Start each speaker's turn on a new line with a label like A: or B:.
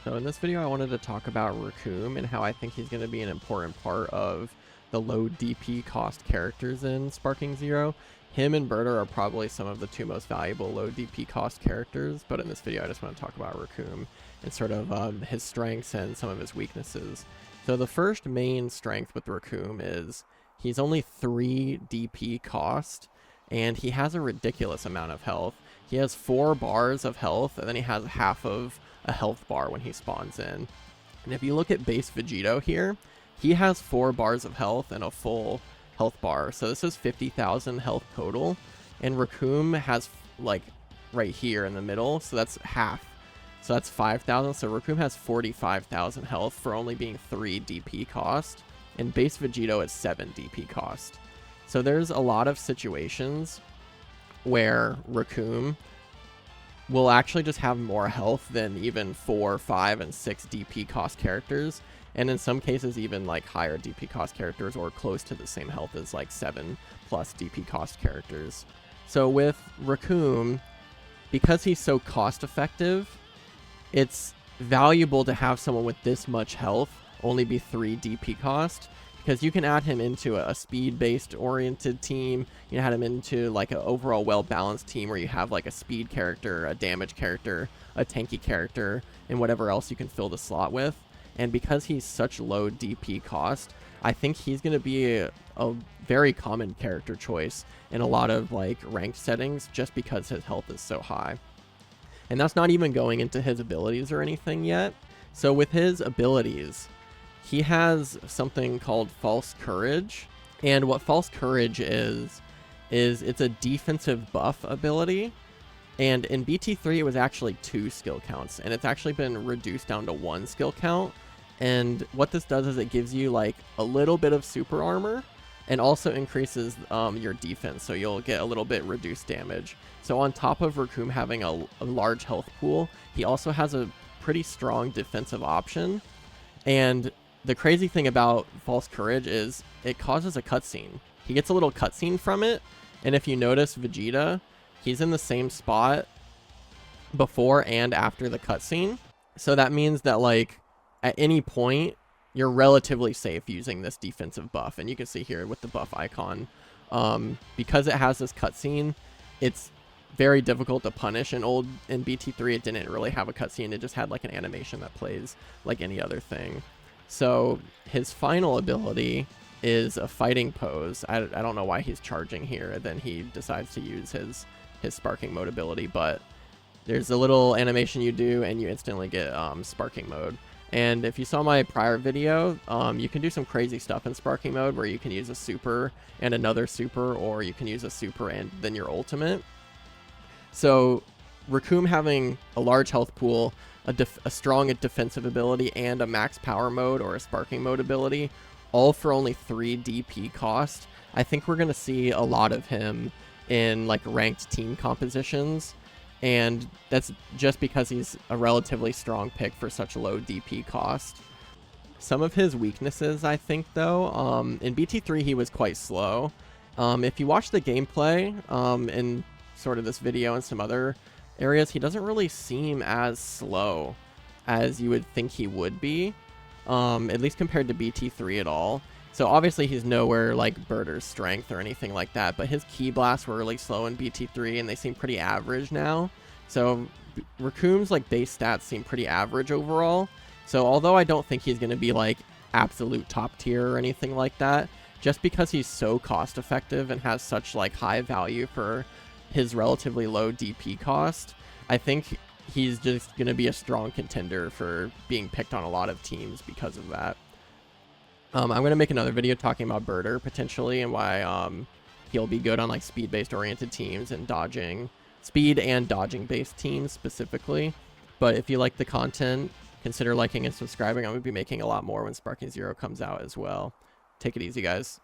A: So in this video, I wanted to talk about Recoome and how I think he's going to be an important part of the low DP cost characters in Sparking Zero. Him and Berta are probably some of the two most valuable low DP cost characters, but in this video, I just want to talk about Recoome and sort of his strengths and some of his weaknesses. So the first main strength with Recoome is he's only 3 DP cost, and he has a ridiculous amount of health. He has 4 bars of health, and then he has half of a health bar when he spawns in. And if you look at base Vegito here, he has 4 bars of health and a full health bar. So this is 50,000 health total. And Recoome has like right here in the middle, so that's half. So that's 5,000. So Recoome has 45,000 health for only being 3 DP cost. And base Vegito is 7 DP cost. So there's a lot of situations where Recoome will actually just have more health than even 4, 5, and 6 DP cost characters. And in some cases, even like higher DP cost characters or close to the same health as like 7+ DP cost characters. So with Recoome, because he's so cost effective, it's valuable to have someone with this much health only be 3 DP cost, because you can add him into a speed-based oriented team. You can add him into like an overall well-balanced team where you have like a speed character, a damage character, a tanky character, and whatever else you can fill the slot with. And because he's such low DP cost, I think he's going to be a very common character choice in a lot of like ranked settings just because his health is so high. And that's not even going into his abilities or anything yet. So with his abilities, he has something called False Courage, and what False Courage is it's a defensive buff ability, and in BT3 it was actually 2 skill counts, and it's actually been reduced down to 1 skill count. And what this does is it gives you like a little bit of super armor and also increases your defense, so you'll get a little bit reduced damage. So on top of Recoome having a large health pool, he also has a pretty strong defensive option. And the crazy thing about False Courage is it causes a cutscene. He gets a little cutscene from it, and if you notice Vegeta, he's in the same spot before and after the cutscene. So that means that like at any point, you're relatively safe using this defensive buff. And you can see here with the buff icon, because it has this cutscene, it's very difficult to punish. In BT3, it didn't really have a cutscene. It just had like an animation that plays like any other thing. So his final ability is a fighting pose. I don't know why he's charging here. Then he decides to use his sparking mode ability, but there's a little animation you do and you instantly get sparking mode. And if you saw my prior video, you can do some crazy stuff in sparking mode where you can use a super and another super, or you can use a super and then your ultimate. So Recoome having a large health pool, a strong defensive ability, and a max power mode or a sparking mode ability, all for only 3 DP cost. I think we're going to see a lot of him in like ranked team compositions, and that's just because he's a relatively strong pick for such low DP cost. Some of his weaknesses, I think, though, in BT3 he was quite slow. If you watch the gameplay in sort of this video and some other areas, he doesn't really seem as slow as you would think he would be, at least compared to BT3 at all. So obviously he's nowhere like Berta's strength or anything like that, but his key blasts were really slow in BT3 and they seem pretty average now. So Recoome's like base stats seem pretty average overall. So although I don't think he's going to be like absolute top tier or anything like that, just because he's so cost effective and has such like high value for his relatively low DP cost, I think he's just going to be a strong contender for being picked on a lot of teams because of that. I'm going to make another video talking about Berta potentially and why he'll be good on like speed-based oriented teams and speed and dodging based teams specifically. But if you like the content, consider liking and subscribing. I'm going to be making a lot more when Sparking Zero comes out as well. Take it easy, guys.